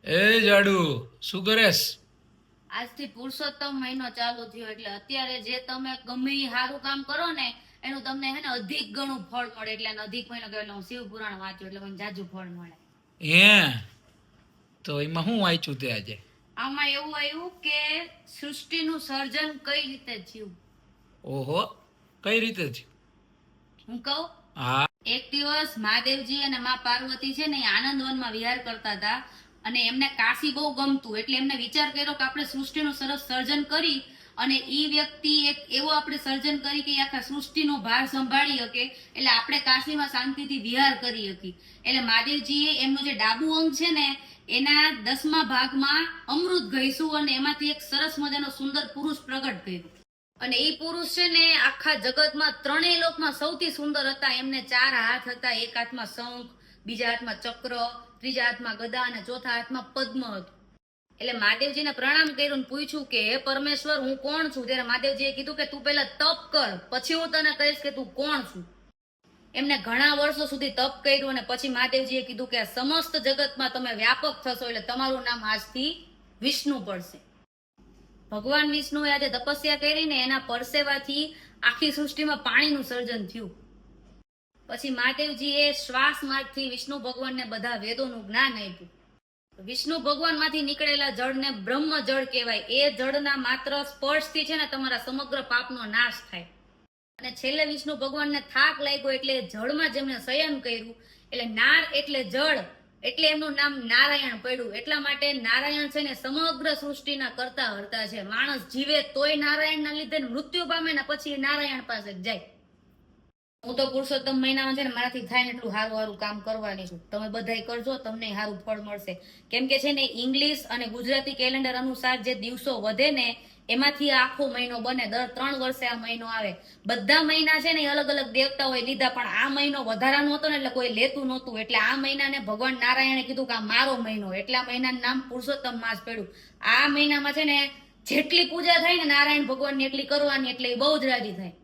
એ જાડુ શું કરેસ? આજથી પુરુષોત્તમ મહિનો ચાલુ થયો એટલે અત્યારે જે તમે ગમે ઈ સારું કામ કરો ને એનું તમને હે ને અધિક ગણું ફળ મળે એટલે આને અધિક મહિનો કહેવાય. એટલે હું શિવ પુરાણ વાંચ્યું એટલે મને જાજુ ફળ મળે. હે તો એમાં શું વાંચ્યું તે આજે? આમાં એવું આવ્યું કે સૃષ્ટિનું સર્જન કઈ રીતે થયું. ઓહો, કઈ રીતે થયું? હું કહું, હા. એક દિવસ મહાદેવજી અને મા પાર્વતી છે ને એ આનંદવનમાં વિહાર કરતા હતા અને એમને કાશી બહુ ગમતું એટલે એમને વિચાર કર્યો કે આપણે સૃષ્ટિનું સરસ સર્જન કરી અને ઈ વ્યક્તિ એક એવો આપણે સર્જન કરી કે ઈ આખા સૃષ્ટિનો ભાર સંભાળી શકે એટલે આપણે કાશીમાં શાંતિથી વિહાર કરી શકી. એટલે મહાદેવજીએ એમનું જે ડાબુ અંગ છે ને એના 10મા ભાગમાં અમૃત ઘસ્યું અને એમાંથી એક સરસ મજાનો સુંદર પુરુષ પ્રગટ કર્યો. અને એ પુરુષ છે ને આખા જગતમાં ત્રણેય લોકમાં સૌથી સુંદર હતા. એમને 4 હાથ હતા, એક હાથમાં શંખ, બીજા હાથમાં ચક્ર, ત્રીજા હાથમાં ગદા અને ચોથા હાથમાં પદ્મ હતું. એટલે મહાદેવજીને પ્રણામ કર્યું ને પૂછ્યું કે હે પરમેશ્વર, હું કોણ છું? ત્યારે મહાદેવજીએ કીધું કે તું પહેલા તપ કર, પછી હું તને કહીશ કે તું કોણ છું. એમને ઘણા વર્ષો સુધી તપ કર્યું અને પછી મહાદેવજીએ કીધું કે આ સમસ્ત જગતમાં તમે વ્યાપક થશો એટલે તમારું નામ આજથી વિષ્ણુ પડશે. ભગવાન વિષ્ણુએ આજે તપસ્યા કરીને એના પરસેવાથી આખી સૃષ્ટિમાં પાણીનું સર્જન થયું. પછી મહાદેવજીએ શ્વાસ માર્ગથી વિષ્ણુ ભગવાનને બધા વેદોનું જ્ઞાન આપ્યું. વિષ્ણુ ભગવાનમાંથી નીકળેલા જળને બ્રહ્મ જળ કહેવાય. એ જળના માત્ર સ્પર્શથી છે ને તમારા સમગ્ર પાપનો નાશ થાય. અને છેલ્લે વિષ્ણુ ભગવાનને થાક લાગ્યો એટલે જળમાં જેમને શયન કર્યું એટલે નાર એટલે જળ એટલે એમનું નામ નારાયણ પડ્યું. એટલા માટે નારાયણ છે ને સમગ્ર સૃષ્ટિના કરતા હરતા છે. માણસ જીવે તોય નારાયણના લીધે મૃત્યુ પામે ને પછી નારાયણ પાસે જ જાય. હું તો પુરુષોત્તમ મહિનામાં છે ને મારાથી થાય ને એટલું સારું કામ કરવાની છું. તમે બધાય કરજો, તમને સારું ફળ મળશે. કેમ કે છે ને ઇંગ્લિશ અને ગુજરાતી કેલેન્ડર અનુસાર જે દિવસો વધે ને એમાંથી આખો મહિનો બને. દર 3 વર્ષે આ મહિનો આવે. બધા મહિના છે ને અલગ અલગ દેવતાઓએ લીધા પણ આ મહિનો વધારાનો હતો ને એટલે કોઈ લેતું નહોતું. એટલે આ મહિનાને ભગવાન નારાયણે કીધું કે આ મારો મહિનો, એટલે આ મહિનાનું નામ પુરુષોત્તમ માસ પડ્યું. આ મહિનામાં છે ને જેટલી પૂજા થાય ને નારાયણ ભગવાનની એટલી કરવાની એટલે એ બહુ જ રાજી થાય.